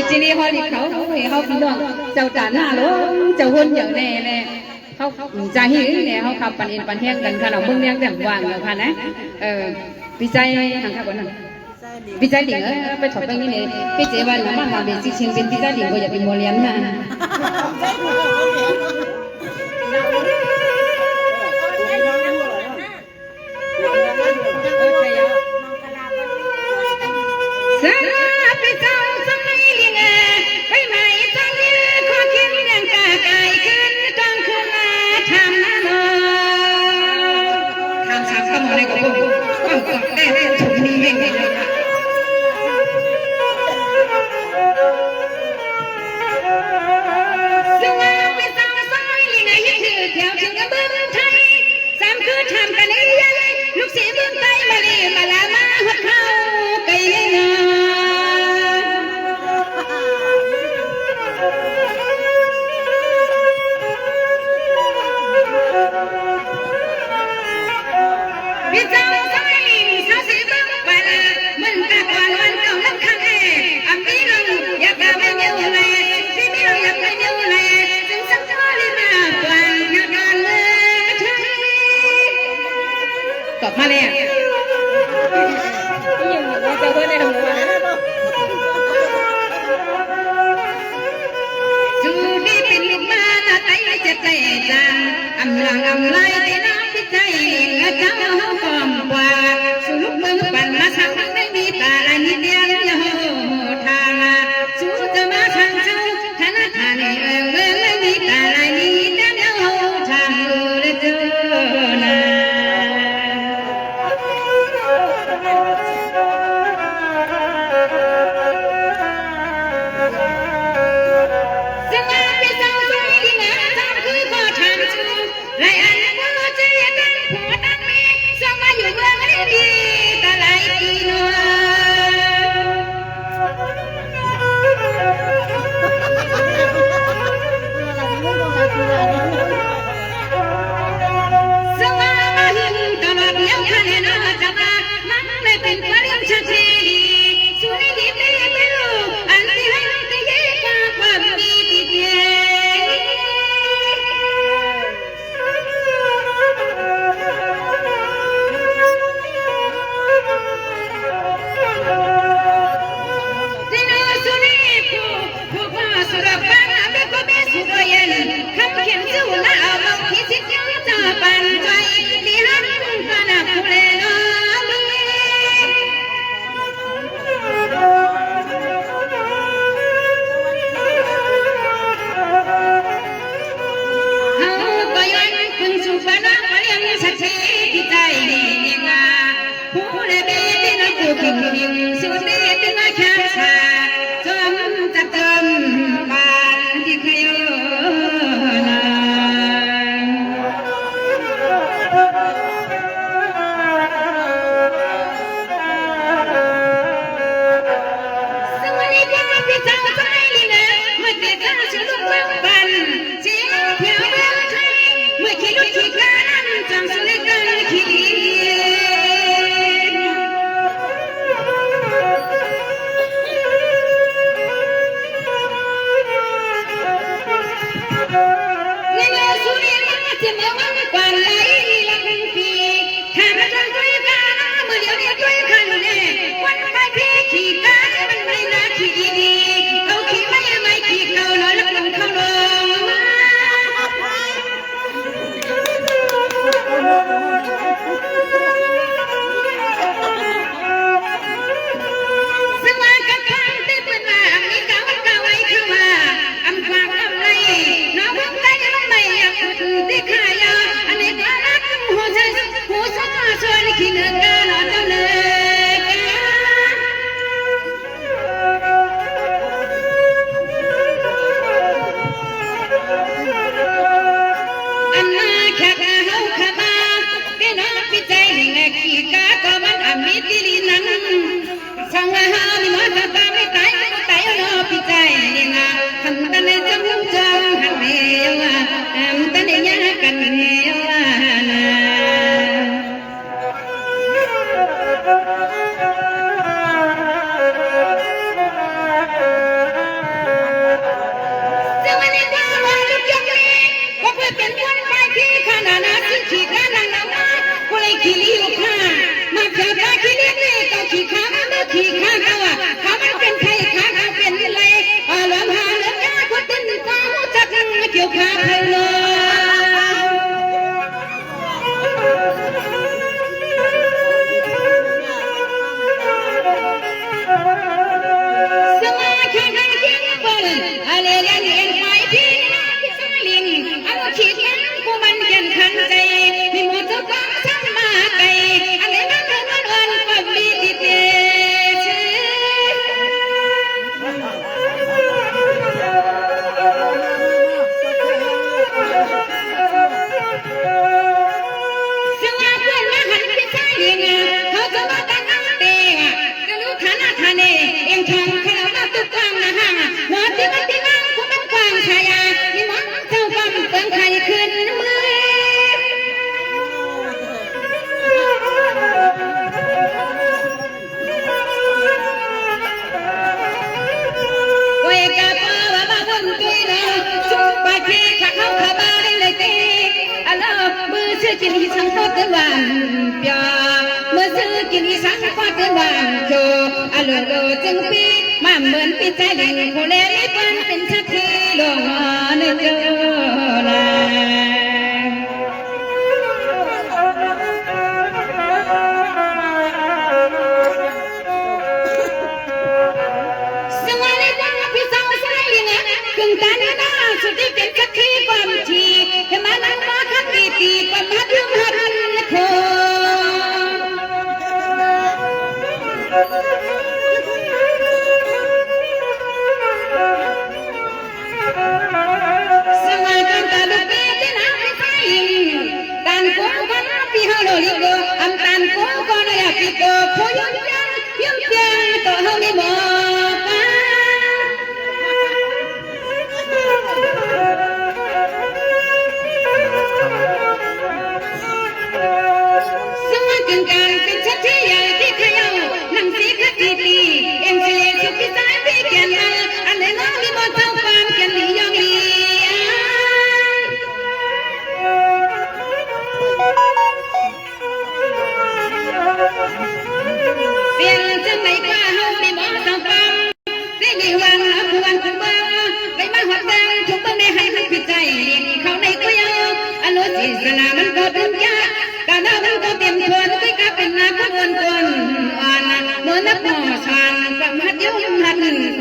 จีนี่เขาดิเขาพี่น้องเจ้าจ่าหน้าหลวงเจ้าหุ่นอย่างแน่แน่เขาจ่าหิ้งเนี่ยเขาขับปันเอ็นปันแห้งกันขนาดมึงยังแต่วางเลยค่ะนะพี่ใจทางข้าบนนั้นพี่ใจหลิงไปถอดตรงนี้เนี่ยพี่เจวันน้ำมาเป็นชิงเป็นพี่ใจหลิงก็อย่าเป็นโมเลียนนะตอบมาเลยจูดีเป็นลูกมาตาไตจะใจจังอำลังอำไลในน้ำพิจัยและเจ้าห้องกอมกว่าสุลุกเมืองปั่นมาสักไม่มีตาละนิดเดียวอย่าโหทางจูจะมาทางเจ้าธนาคารไม่มีตาละนิดเดียวอย่าโหทางเลยเจ้านะ เป็นคนไปที่ขนาดนั้นขี้ข้านังน้ำมาก็เลยขี้ลิ้วข้ามาเจอตาขี้ลิ้วนี่ก็ขี้ข้าไม่ขี้ข้าเขาอ่ะเขามันเป็นใครข้าเขาเป็นอะไรเริ่มหาเริ่มยากคนเต้นฟ้าจักเกี่ยวข้าเพลินกินสังขวัญหวานเปียเมื่อซื้อกินสังขวัญหวานโชอโลโลจึงปีมาเหมือนปีใจลิงโคเลลิปันเป็นชักทีลงเนื้อเจอละสวัสดีจ้าพี่สาวสายลิงขึ้นตาหน้าสุดที่เป็นชักทีความทีให้มานั่งมาคัดตีความฮัดลืมฮัดโคสมัยกันตาลุกเบี้ยที่น้ำไม่ใช่ตันโก้กันพี่ฮาโลลิโกอันตันโก้ก็นายพี่โกโคยนจังยมจังต่อเฮาไม่มองกันการเป็นชัดที่ใหญ่ที่ขย่านำสีขัดตีเอ็มซีสุดที่สายพี่เกียนมาอันไหนน้องมีบนเท้าความเกียนหลียองลีเปลี่ยนจังไหนกว่าเฮาไม่มองเท้าความได้ดีวันควรคุบ้าไปมาหัดแดงทุกต้องได้ให้มันผิดใจเขาในก็ยังอนุสิสนามันก็ดุนยาการน้ามันก็เตรียมชวนไปกับเป็นนาขบวนคนอ่อนเมื่อนักหมอชานกับมัดยุ่งหัดโค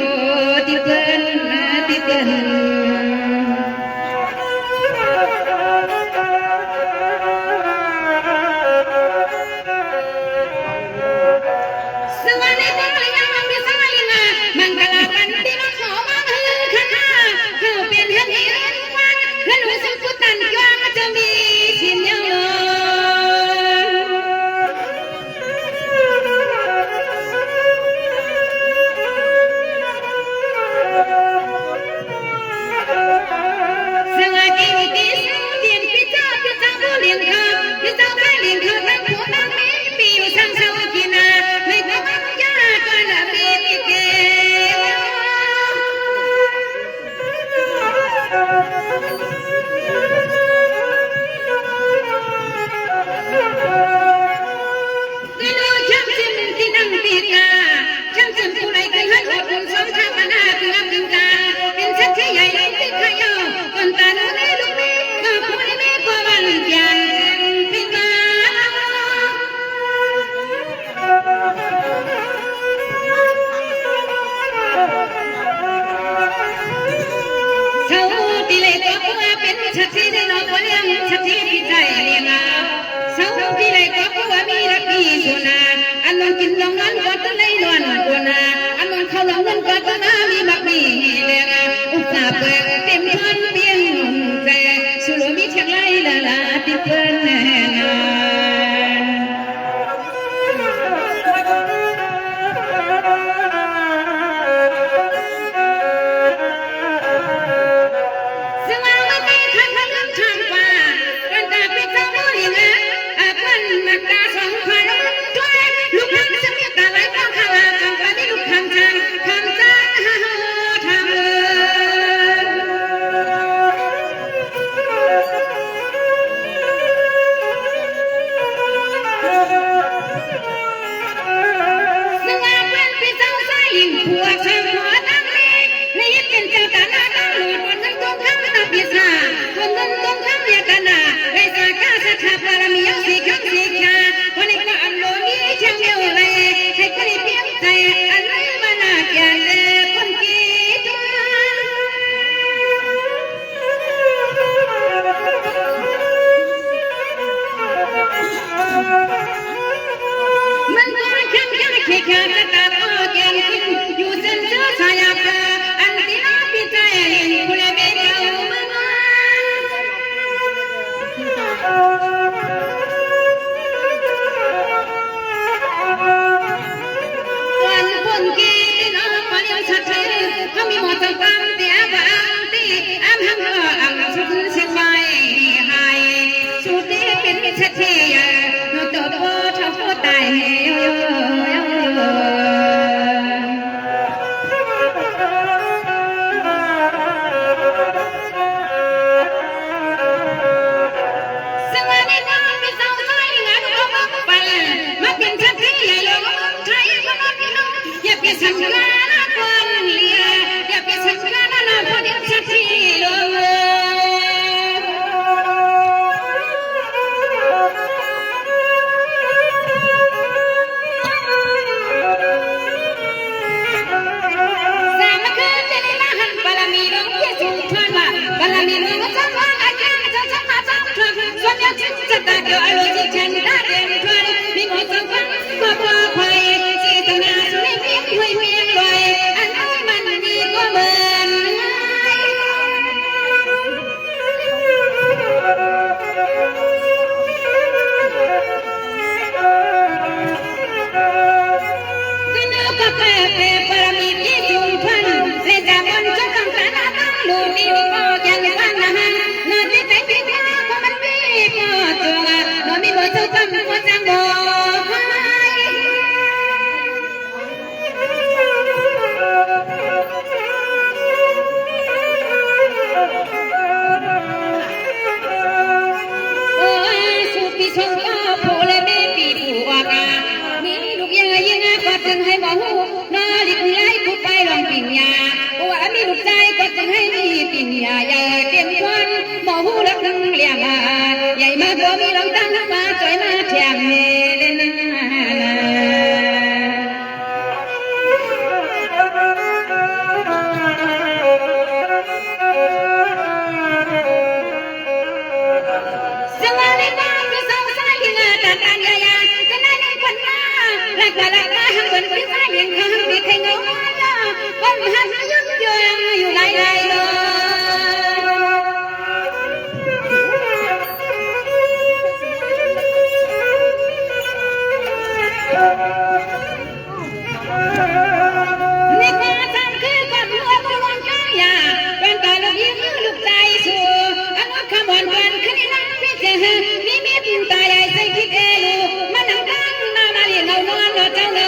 ติเปิ้นติเปิ้นสวัสดีพ่อเลยยังไม่สบายนะมันกะลากันที่มาขอมาคือข้าเขาเป็นเฮนีวันและหนูสุกุตันย้อนจะมีชิ้นยังเลยชักที่ได้น้องว่าเลี้ยงชักที่พี่ใจเลี้ยงอาเสาที่ไรก็ผู้ว่ามีรักพี่สุนาอันนองกินลองนั้นก็ต้องได้นวลกว่านาอันนองเขาลองเงินก็ต้องน้ามีบักมีเลี้ยงอาอุตส่าห์เปิดเต็มทนเพียงใจสุรมีชักไล่ละลาติเปิ้ลแน่นอนมันตาสองพันลูกนักจะมีตาไหล มีลูกชายก็จึงให้มีปิ่นใหญ่ใหญ่เต็มคนหมอหูรักเลี้ยงมาใหญ่มาก็มีลองตั้งมาจ่อยมาแถมเนเล่นสวัสดีค่ะคือสาวสายที่งาตาตาใหญ่ๆจะนั่งคนหน้ารักว่ารักมาหักเหมือนพี่สายเลี้ยงข้างดีใครเงาก้มหันยึกเยืองอยู่หลายๆเลยนี่ค่ะท่านคือความหัวบวงข้ายาเป็นตาลูกยิ้มลูกใจสู้อันว่าขมวนวันขึ้นในน้ำพิเศษนี่มีปิ่นตาใหญ่ใส่คิดเอลูมานั่งตั้งหน้ามาเลี้ยงเอานอนเจ้าเนอ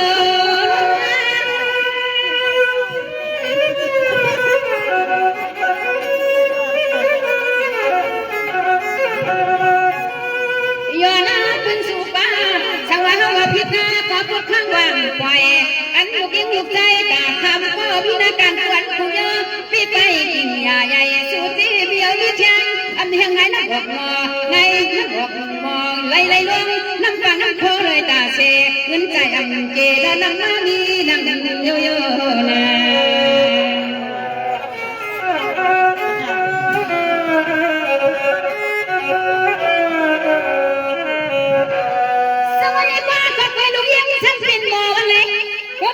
พิธาขอพูดข้างว่างปล่อยอันลูกยิงลูกใจตาคำก็พินาการควันคุยพี่ไปกินยาใหญ่สูตีเบี้ยวมีเชียงอันเฮียงไงน้ำบอกมอไงน้ำบอกมอไล่ลงน้ำฟังน้ำโคเลยตาเสเงินใจอันเจแล้วน้ำมามีน้ำโยโย่นะ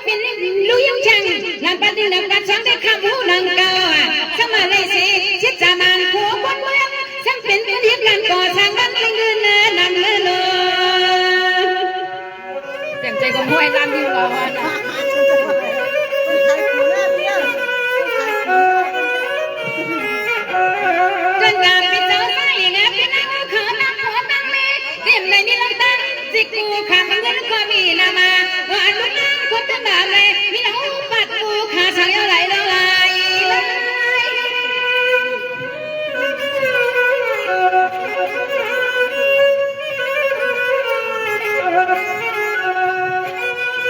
เป็นลูกยังช่างนำปฏินำการช่างได้คำหูนางเก่าสมาเลยสิชิดจามานขัวคนเมืองช่างเป็นคนเดียบกันก่อสร้างบ้านให้เงินนำเงินโลเต็มใจก็มวยรำอยู่รอวันจนการเป็นเจ้าสายเงี้ยเป็นนางเขินนางหัวนางเมฆเต็มในมีลำตันสิกูขาเงินก็มีนามาว่าลูกนางคนทั้งแบบเลยมีน้องปัดกูขาช่างอะไรเลย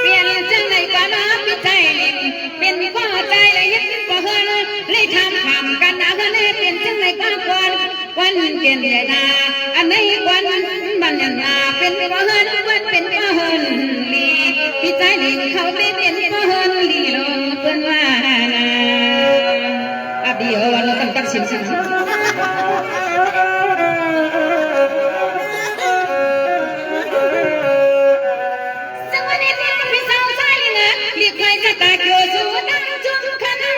เปลี่ยนจังในกว่าน้ำพิจัยเป็นข้อใจเลยยึดกว่าเฮินเลยทำคำกันนะเฮินเป็นจังในกว่าวันเปลี่ยนใหญ่นาอันไหนวันบันยันนาเป็นกว่าเฮินวันเป็นกว่าเฮินลีพิจัยลิงเขาไม่เป็นกว่าเฮินลีลงเพิ่นว่านาอดีตวันตั้งตัดสินสังเรียกใครจะตาเกี่ยวสูดังจุ่มขนา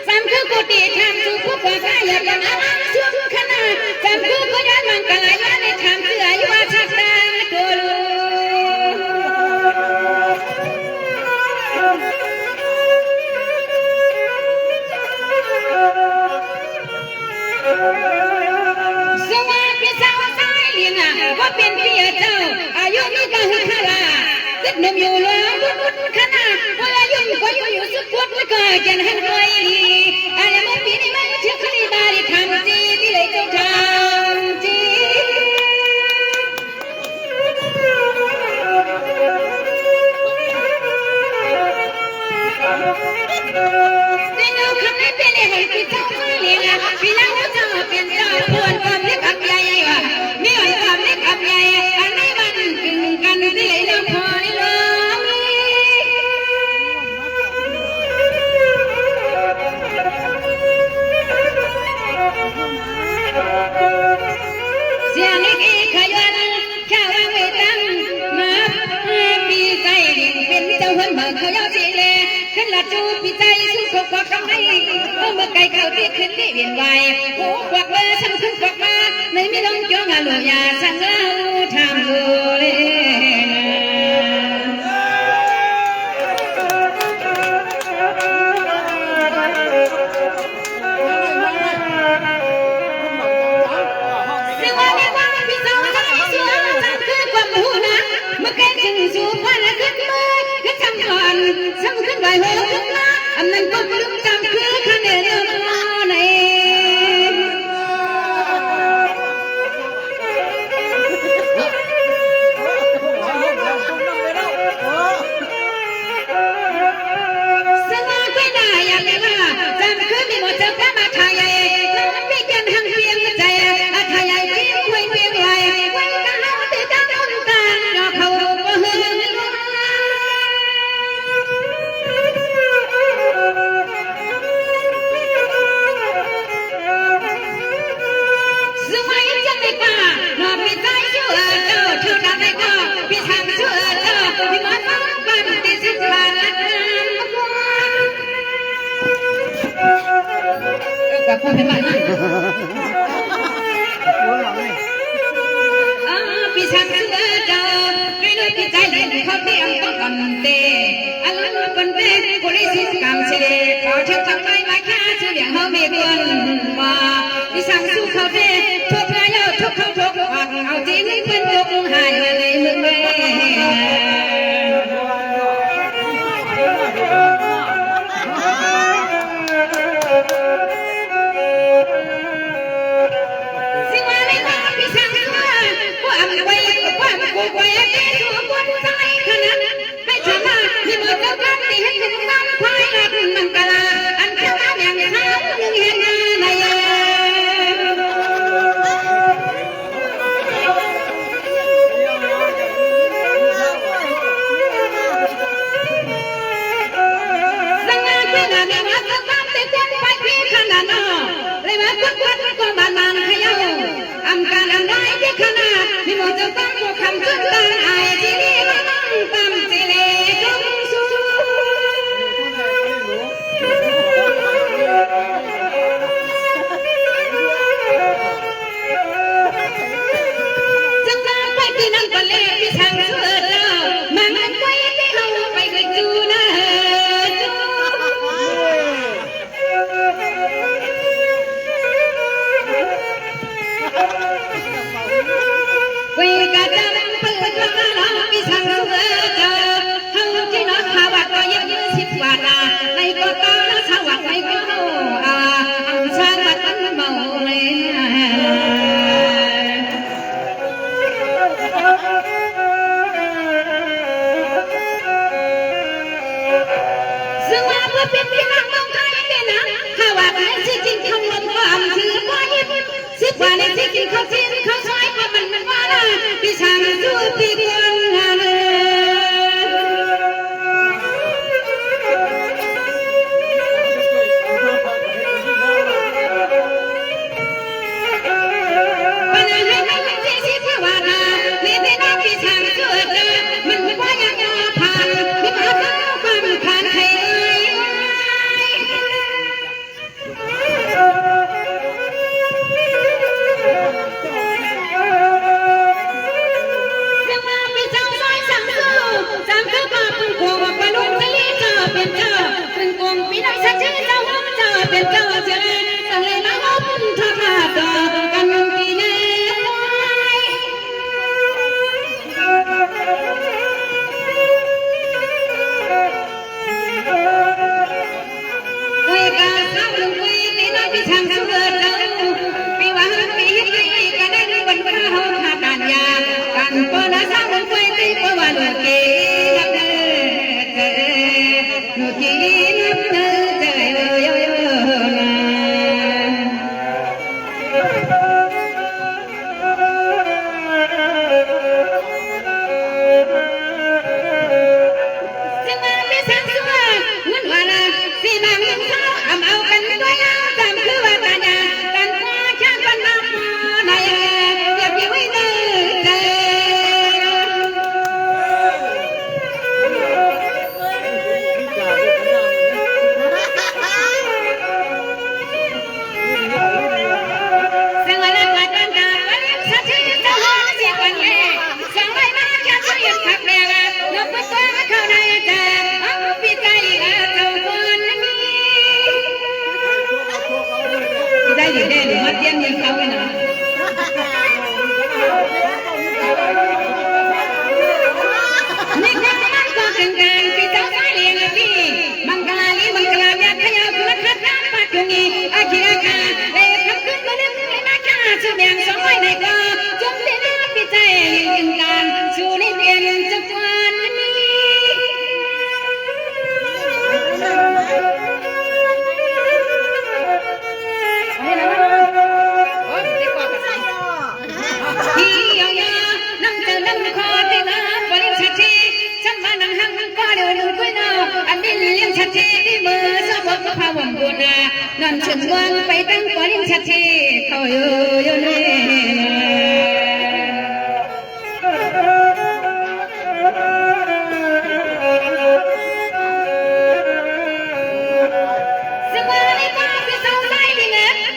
สามคือกุฏิทำสุขผู้ก่อการอยากจะมาล้างจุ่มขนาสามคือก็ยันมังกรายาในทำเสื่ออยู่ว่าชักตาตัวลูสวัสดีสาวสายเลี้ยงว่าเป็นพี่เจ้าอายุมีกะหุทลาติดนมอยู่แล้ววุ้นขนาดเวลายุ่งก็อยู่สุดพุทธไม่เคยจะหันไปดีอะไรไม่ปีนี้ไม่เชื่อใครบาริทำจีที่เลยเจ้าทำจีที่เราคำนี้เป็นให้พี่เจ้าเลี้ยงพี่น้องเจ้าเป็นเจ้าควรความเล็กอับใหญ่มีอ่อนความเล็กอับใหญ่อันนี้มันกึ่งกันที่เลยเราพอนี่เลยเสียงนี้ขยันข้าวไว้ตั้งมาปีใจดิ่งเป็นเจ้าหุ่นเบิกเขาเย้าจีเลขึ้นละจูปีใจสู้ขบกับให้เมื่อไก่เขาที่ขึ้นที่เวียนวายโอ้ควักเบอร์ฉันขึ้นควักมาในมีลงจ้องหลุยาสังเล่าทำดูเลยสู่ควันขึ้นมือขึ้นทำก่อนซ้ำขึ้นไหวหัวขึ้นมาอันนั้นก็ลืมจำคือคะแนนเดิมในสง่าไม่ได้อยากเลยว่าจำคือมี กับคนเป็นบ้านพี่ชักเชื่อเจ้าให้ดูพี่ใจเล่นเขาเตรียมต้องกันเตะอันนั้นคนเตะกูได้สิกรรมเฉลี่ยเขาเชื่อทำไมมาแค่เชื่ออย่างเขาไม่ควรมาพี่ชักสู้เขาเตะทุกเพื่อทุกเขาทุกเอาจริงเป็นทุกหายในเมืองแม่นั่นฉันวันไปตั้งก่อนชัดเจเขาอยู่ในสมัยก่อนพี่สาวใจดีนะ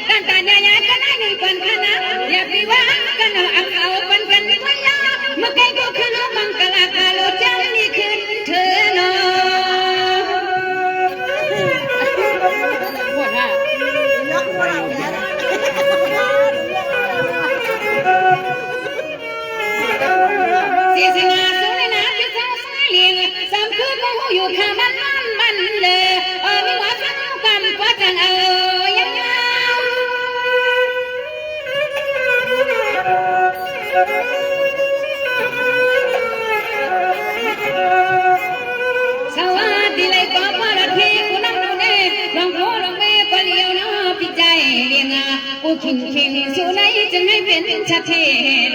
กูขิงขิงสู่ไหนจึงให้เป็นชัดเท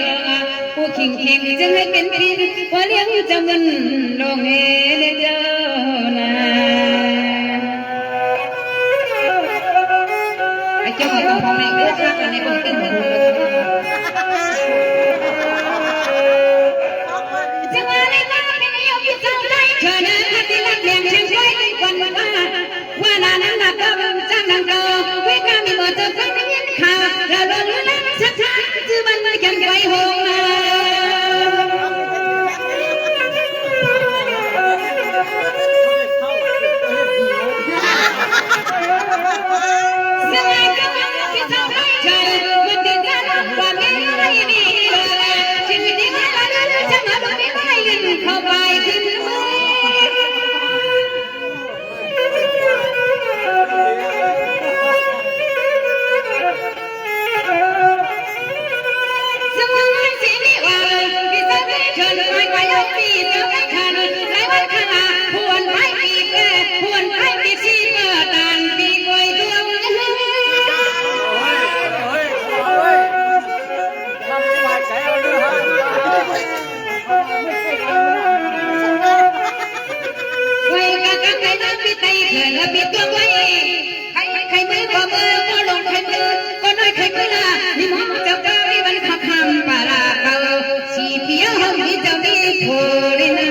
ดงกูขิงขิงจึงให้เป็นปีนว่าเลี้ยงจะมึนลงเอเจ้านาไอ้เจ้าของในเลือดข้ากันในบนตึ้งเหมือนจังหวะในตาเป็นยกที่เจ้าได้เธอนะที่รักเลี้ยงเชียงไว้วันว่านานั้นนับก็จังนังโตเวกามีบ่เจอกันได้ยินข่าวเราโดนลุ้นแล้วชัดชัดจื้อมันไม่กันไว้หงมาเข้าไปถึงมือสมองมันสีนี้ว่าพี่สาวเชิญไปไปเอาปีเจ้าไม่ขาดไรวันข้างหน้าพวนไปปีแก่พวนไปปีชีเมื่อตานปีกวยตัวเขื่อนระเบียบตัวไว้ใครมือก็มือก็ลงใครมือก็น้อยใครมือละนี่มองเจ้าก็ไม่บันขับคำปาราเก่าสีเพียวห้องนี้เจ้าดีโผล่เลยนะ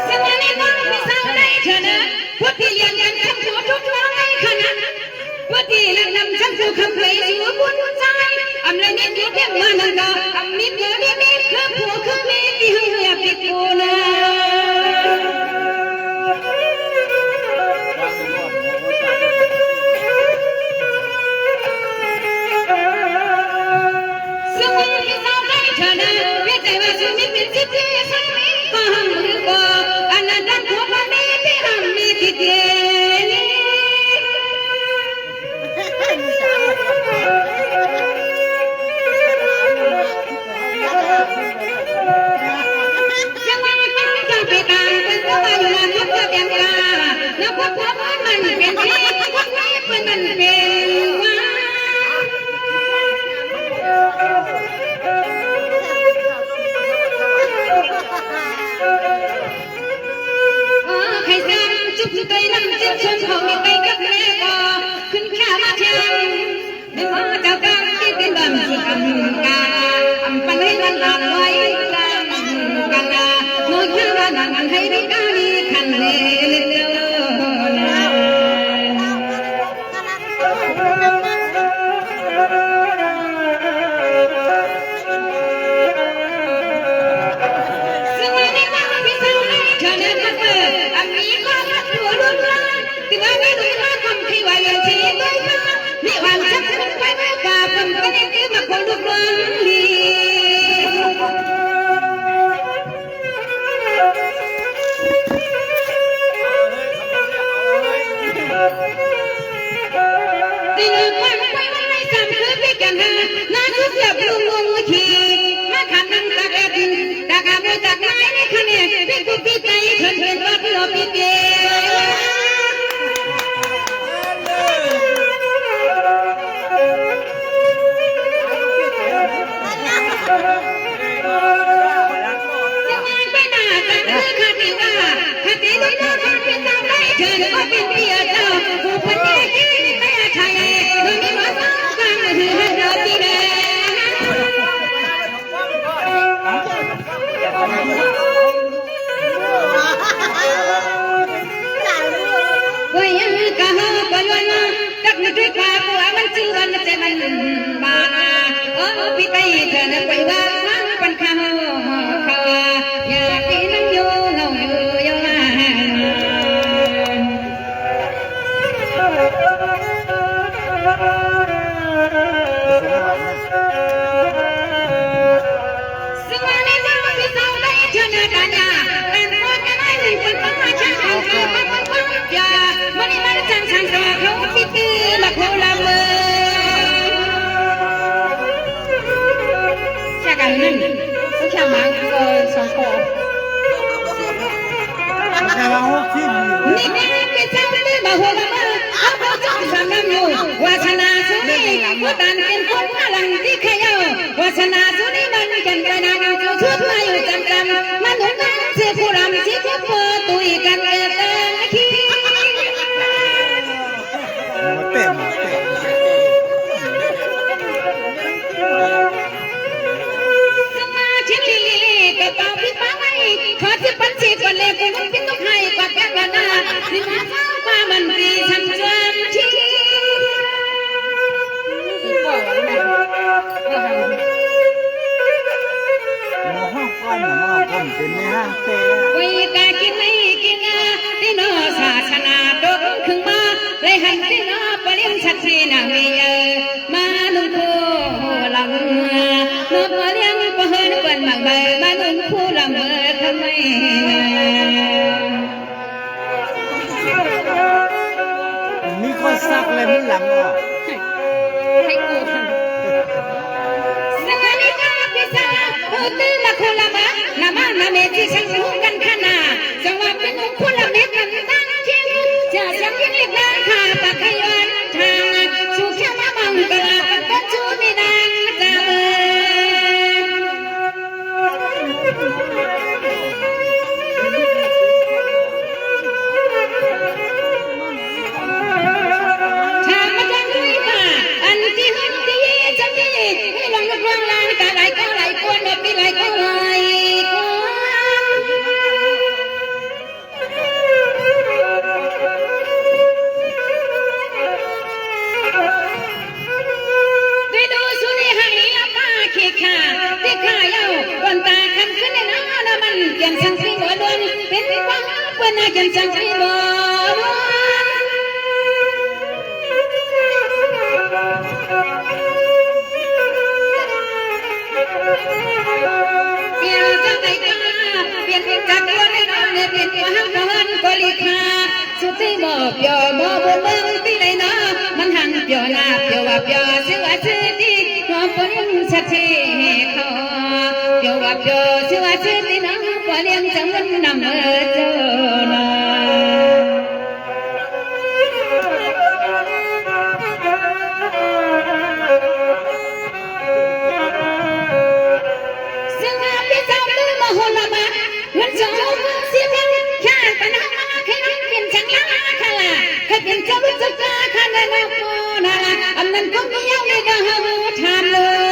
สมัยนี้ต้องมีสาวได้เถอะนะพวกที่เลี้ยงกันคำพูดทุกน้อยขนาดพวกที่เลี้ยงนำฉันสู่คำเพลงสู่บุญใจอำเลยนิดนิดเดียวมานันดาอำนิดเดียวนิดนิดคือผัวคือเมียที่เฮียปิดกูนะสมัยที่สาวได้เธอนะเรียกใจว่าสุมิตรเป็นสิทธิสามีก็ห้ามมือก็อันนั้นดันผัวมามีที่ห้ามมีที่เจแล้วพวกมันเป็นที่พวกนี้มันเป็นว่าใครซ้ำจุกใจลำจิ้มชนเขาไม่ไปกับแม่ก็ขึ้นข้ามาเชียงไม่ว่าเจ้ากรรมที่เป็นบำที่กำกาอำปันให้ลันลานไว้ลันกันละน้อยข้าว่านังให้ได้กาลีขันเลยที่ว่าไม่รู้ว่าคำที่ว่าอย่างที่ไม่มาไม่ว่าจะเป็นไปไม่กล้าคำก็ได้ที่มาคนลุกลี้ตีนึกว่าไปไม่จำคือพี่กันฮะน่าชุบหยับลุงขี่มาขันนั่งตากแดดตากอาบจากไม้ในคันเนี่ยพี่กูพี่ใจเถิดเถิดรถรอพี่เกเชิญมาเป็นเพียรเจ้าผู้พันธุ์ที่แม่ไทยโดยมีมาตั้งกันคือให้เราดีแน่ก็ยังกะฮะก็ล้วนตักนึกด้วยความว่ามันชื่อวันใจมันบาโอ้พี่ไตเธอเนี่ยไปว่าปันข้าวข้าวอยากกินน้ำยูเงาอยู่ยาวมาสมัยนี้ต้องมีสาวได้เชิญกันยาแต่พวกกันให้หนึ่งคนต้องมาช่างเขาเขามันคงยาวันนี้มันจังสังตัวเขาพิธีมาโคลาเมืองจากกัน แค่มาก็สองคนแต่ว่า60นี่แม่เป็นเจ้าไม่มาหัวละมาเอาไปจ้องสังน้ำอยู่วาสนาสุนีผู้ตันเป็นคนพลังที่ขย่าวาสนาสุนีมันกันไปนานอยู่ชุดมาอยู่จำมันหนุนนั่งเสียผู้รำที่พบตุยกันเอตังขี้เต็มสมาชิกลีกระเป๋าพี่ป้าไว้ขอที่ปันสีก่อนเลยกูมันพี่ต้องให้กว่าแก้วนาที่มาเฝ้ามามันปีฉันจำที่ที่ป่อแม่ห้องก้อนหม้อก้นเป็นในห้างเตะไว้กากินไม่กินที่นอศาสนาดกขึ้นมาเลยหันที่นอปริมชัดที่นามีมาลุงคู่ลำนกมาเลี้ยงปะเฮินเปิดหมักใบมาลุงคู่ลำเบอทำไมมีคนซักเลยมันหลังออกให้กูทำสงานิกาพิซาตื่นละคนละบ้านามานาเมที่ฉันรู้กันขนาดจังหวะเป็นองค์คนละเม็ดกันตั้งเชียงจะสังเกตเล็กน้ำขาปากขยันทางชูแค่มาบังกลาปัจจุบันนางจะชามาจังเลยค่ะอันที่หุ่นที่จะมีให้ลองนึกลองลางแต่ไหลก็ไหลกวนแบบนี้ไหลก็ไหลยังสังสีบ่ดวนเป็นว่าเปิ้นยังสังสีบ่เปลี่ยนจากไอ้ตาเปลี่ยนจากตัวในน้องเนี่ยเปลี่ยนตัวห้างเฮินก็ลีคาสุดที่บ่เปียวบ่บ่เบิ่งที่ไหนเนาะมันหันเปียวหน้าเปียวว่าเปียวชื่อว่าชื่อที่น้องคนชัดเจนเขาเปียวว่าเปียวชื่อว่าชื่อที่น้องก็เลี้ยงจังมันนำเจอนาซึ่งอาพิจารณามาหัวละมาเงินสองเสียเป็นแค่ปัญหาแค่นั้นเป็นจังละค่ะล่ะแค่เป็นเจ้าจะกล้าค่ะนะนะโมนะอันนั้นก็ไม่ยังไม่ได้หาทำเลย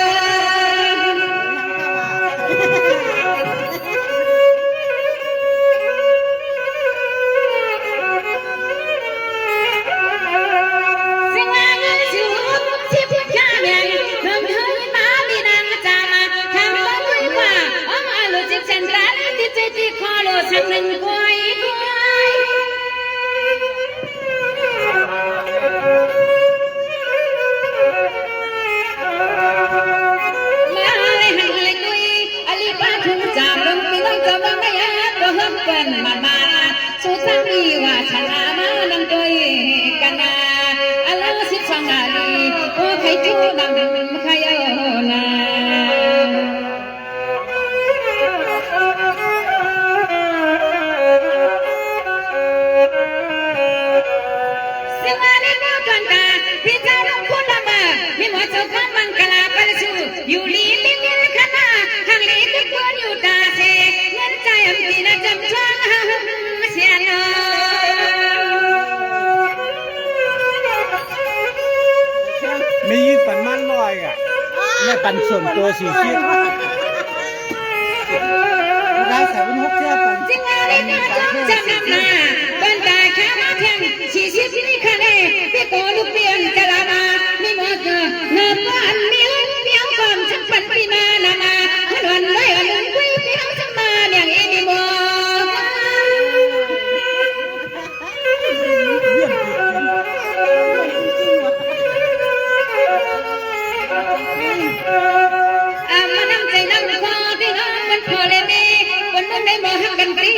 สักหนึ่งกวยมาเลยหันเลยกุยอลีป้าทุ่งจามลงไปต้องจะว่าไม่อาก็เฮิ่มเกินมาสู้สังดีว่าชนะมาดังกุยกันนาอลา12นาลีโอ้ใครจู้นำใครเอานาพี่เจ้าน้องคุณละมามีหมอเจ้าความมังกลาปะชูอยู่ลีมีเงินขนาทางลีก็ควรอยู่ตาเสเงินใจอันตีน่าจำช่างเสียน้มียืดปันมันลอยอ่ะแม่ปันส่วนตัว40ได้สาว6เที่ยวปันจริงอะไรนะจำนำมาบ้านตาข้ามาเพียง40นี่คะแนนพี่โตลูกเปลี่ยนจะลามามีหมอเกิดเนื้อบ้านมีเลี้ยงก่อนฉันปันปีนานามาให้หล่นเลยหล่นคุยพี่น้องจะมาอย่างเอ็นโมมาน้ำใจน้ำคอที่น้องมันพอเลยมีคนนู้นได้บอกกันปี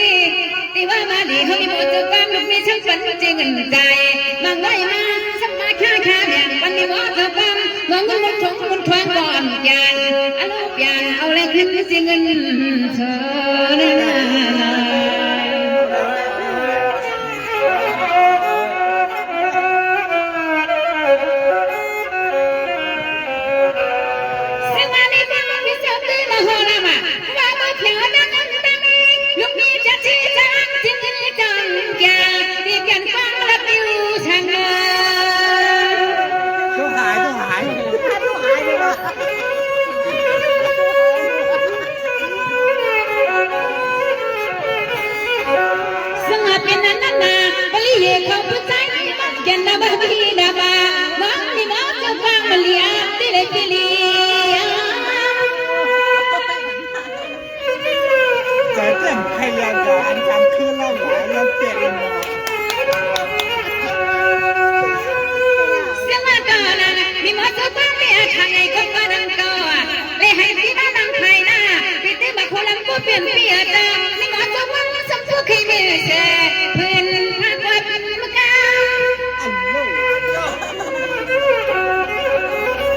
ที่ว่ามาดีเขามีหมดตัวความลูกมีช่างฝันจริงเงินใจบางไว้มาสัมมาค่าแบ่งปันมีหมดตัวความงงมุนทงมุนทวงก่อนยานอารมณ์ยานเอาเลย ถึงสิเงินเธอลูกมีจะชี้ทางจึงจังแก่ที่กันฟังและปิวทางเดิน ต้องหายเลยว่ะสงบเป็นนั้นนาบริเหตุเขาผู้ใจแก่นดาบบีดาบาน้องนี่น้องจะฟังมาเลียติเลติลีจะเจ็บใครอยากจะอันทำคือเล่าหวานเราเจ็บมาเสียงว่าก่อนนะมีหมอจะฟังไม่อาจไงคนก็ดังก่อเลยให้ที่บ้านดังไทยนะพี่ตื้อบักคนลำกูเปลี่ยนเปลี่ยนจ้ามีหมอจะฟังสมทุกข์ให้มีเสียพื้นพักวัดมะกาอันโล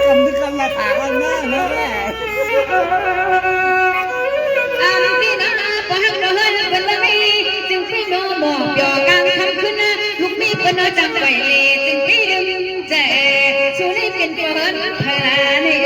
กำนึกกันละถางวันแม่นะแม่พี่น้องพอหักเราเฮิร์นเป็นวันนี้จึงพี่น้องบอกยอกลางคำขึ้นนะลูกมีเป็นจังไหวเลยจึงพี่ดึงใจสู้นี่เป็นตัวเฮิร์นพลานี่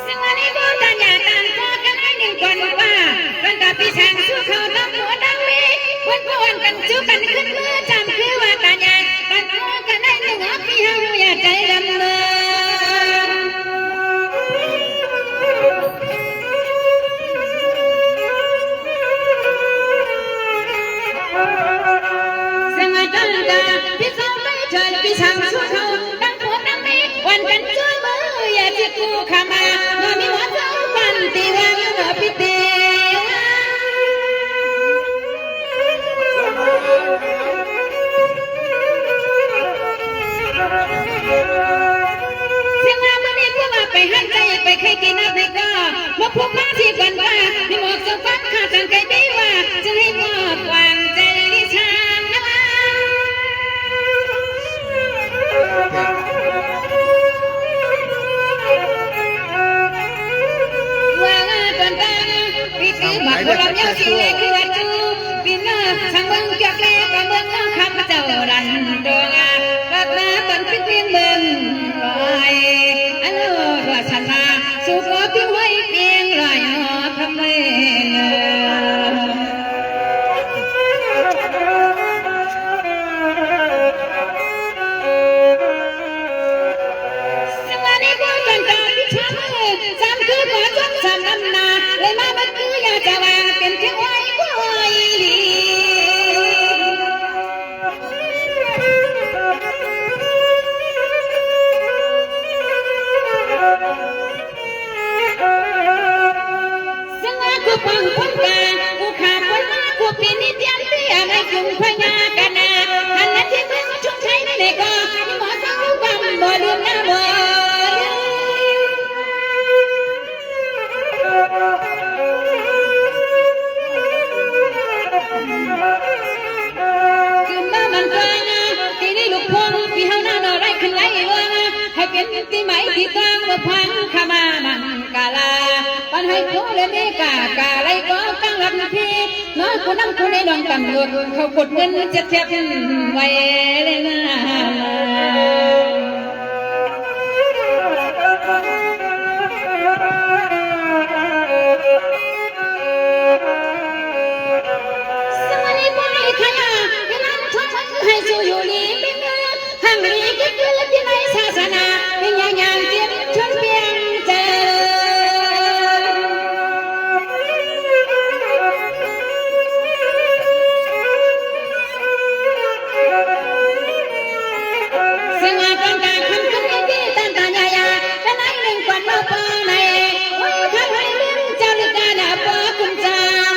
ซึ่งอันนี้ก็ตันยาตันก็กันให้หนึ่งก่อนว่ากันกับพี่ช่างสู้เขาต้องหัวดังมีวันก่อนกันจูกันขึ้นมือจำคือว่าตันยาตันก็กันให้หนึ่งอ่ะพี่เฮาอย่าใจดำเลยพี่เขาไม่เชิญพี่ช่างสู้เขาดังหัวดังมีวันกันช่วยมืออย่าจะกูขามาโดยมีหัวเท้าฟันตีวันเหนือพี่เตี้ยเสียงว่ามันนี่ผู้ว่าไปหันใจไปเคยกินอะไรก็มาพบมาที่กันว่าพี่หมอกจะฟังข้าจังไกลดีว่าจะให้มอบวางใจดิฉันพี่คือบักคนเราเยาสิเล็กคือจูพี่น้าช่างเมืองเกี่ยวแก่กับเมืองข้าพเจ้าดันดวงรักนาตันพิเพียงเมืองลอยอันโลดว่าชนะสู้ก็พี่ไว้เพียงลอยหอทำไมที่ไหมที่ตั้งว่าพังขมามันกาลาปันให้ผู้เล่นกากาไรก็ตั้งรับพี่น้อยผู้นำผู้ในดองกำหนดเขากดเงินจะเทียบไว้เลยนะสมัยไปขยะเวลาชดให้สู้อยู่ดีไม่เมื่อห่างนี้ก็คือละที่ในศาสนาเป็นอย่างเจียมชนเพียงเจอซึ่งอาจารย์การคำขึ้นในที่ตั้งตาญาจะไหนหนึ่งกว่าเราปอในวันข้างให้เรื่องเจ้าลูกกาดาปอคุณจาง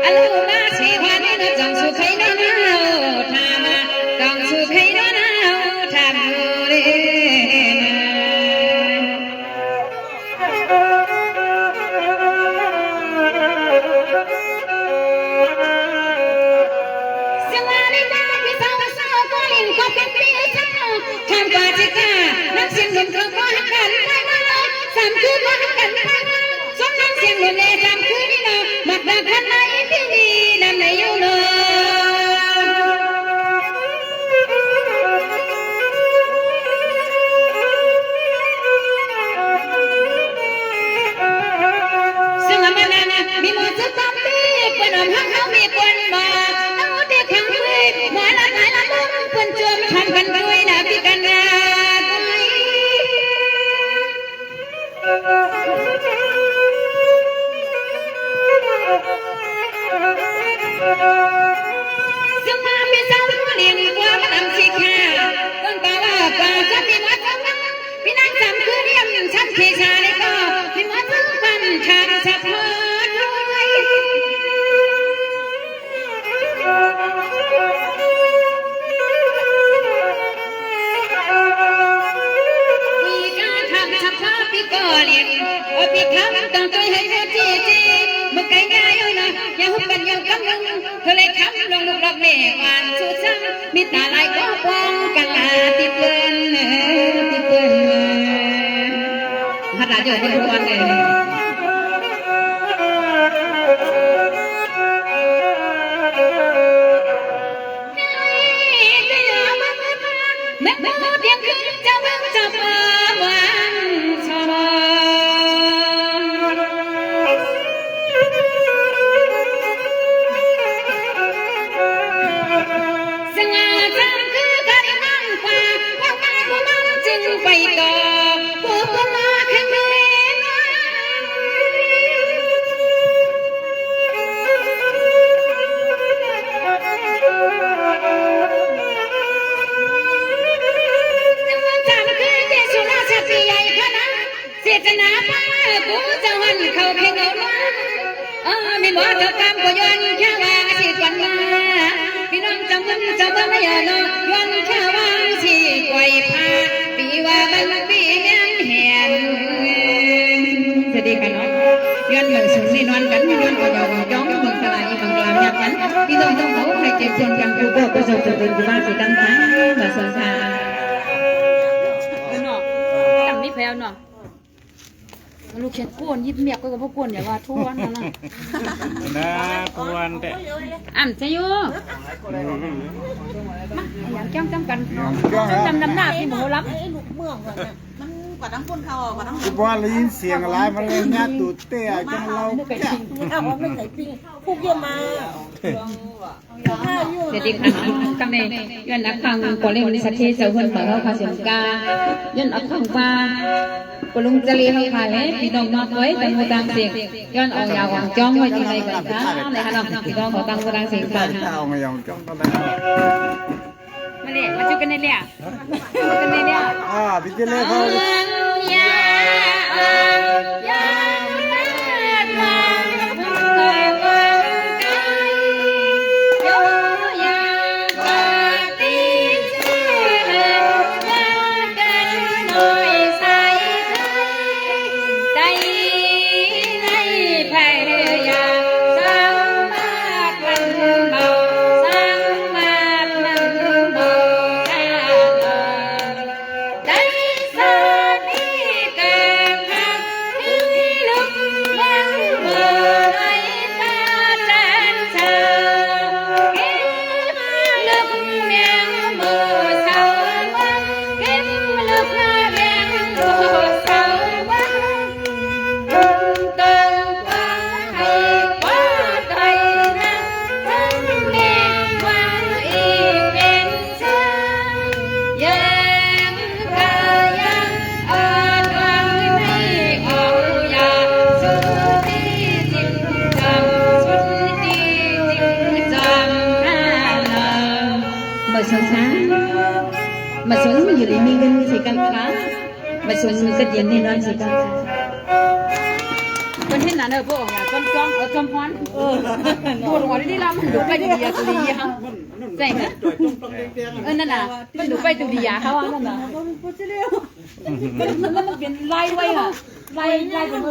alo na sẽ hoa nó dòng su khay nó tham dòng su khay nó tham lên xem hoa đi ta phía sau sau có liền có cái phía sau tham qua chiếc ca nắng xiên lùm cơ có hát cảnh thay nó sàm cứ có hát cảnh thay nó xuống nắng xiên lùm nè sàm cứ đi nó mặt đằng khăn này phía đi làm này yêu nóซึ่งอามานามีมือจะต้องตีปนอมหักเขามีปนมาน้องเด็กขังเว้ยหมอละไหนละมุ้งปนจวมทำกันด้วยนะพี่กันนะซึ่งมาเป็นสาวเลี้ยงกว่ามันทำสิค่ะต้นตาว่าป่าจะมีวัดจังพี่นางจำคือเรียมช้ำเทชาเลยก็มีวัดจังปันชาสะพานด้วยมีการทำเฉพาะพี่ก็เลี้ยงพี่ทำต้องตัวให้เขาจีมึงไกลง่ายเลยนะอย่าหุบกันยังกำลังเธอเลยคำลงลูกดอกเมฆหวานสุดซ้ำมีตาลายก็ปองกันลาติเปื้อนพัดลาอยู่ทุกวันเลยแม่พูดยังคืนจะมึงจะมาวันชอบสง่าจำคือการนั่งฟ้าว่ามาผู้มันจึงไปต่อผู้คนมาแข่งเรือเสียชนะป้ากูจะหันเข้าแข่งเอาล้วนมีหมอเจ้ากรรมก็ย้อนแค่ว่าสิกันมาพี่น้องจำวันไม่ยอมย้อนแค่ว่าสิไกวพาปีว่าบันปีเมียนเห็นจะดีกันเนาะย้อนเหมือนสุนนี่นอนกันย้อนเอาอย่างจ้องเหมือนตลาดอีบางกลางยับยันพี่น้องต้องเขาใครเจ็บจนยังกูก็ประสบสุดตื่นกูบ้าสิตั้งท้ามาสนทาเนาะจำนี่แพ้วเนาะลูกเช็ดก้นยิบเมียก็กับพวกก้นอย่าว่าทั่วนั่นนะทวนแต่จะอยู่มาอย่างจ้องจำกันจำน้ำหน้าที่หมูรับลูกเมืองก่อนเนี่ยมันกว่าทั้งคนเขากว่าทั้งคือว่าได้ยินเสียงอะไรมันเลยงัดตูดเตะจนเราไม่เคยปิ้งเอาว่าไม่เคยปิ้งพวกเยี่ยมมาเด็กๆตั้งแต่ยันอักขังก่อนเล่นสัตย์เจ้าคนเปิดเขาขาเสียงกายันอักขังฟ้าปลุงจะเลี้ยงขายให้พี่น้องมาไว้แต่หัวตังเสียงย้อนออกยาวหวังจ้องไว้ที่ไหนกันคะในขนมพี่น้องขอตังหัวตังเสียงป่ะเอาไม่ยอมจ้องตอนไหนมาเลยมาช่วยกันในเลี้ยกันในเลี้ยพี่เจเล่เขาmà xuống mìnhอยู่มีเงินสิกันคะมาxuốngมันก็เย็นแน่นอนสิกันค่ะ คนเห็นน่ะเนอะพวกอย่างจอมจ้องจอมพรตัวหัวนี่เรามันดูไปดูดีตุลีเขาใช่ไหมนั่นน่ะมันดูไปดูดีเขาว่านั่นน่ะมันเป็นไล่ไว้ค่ะไล่เป็น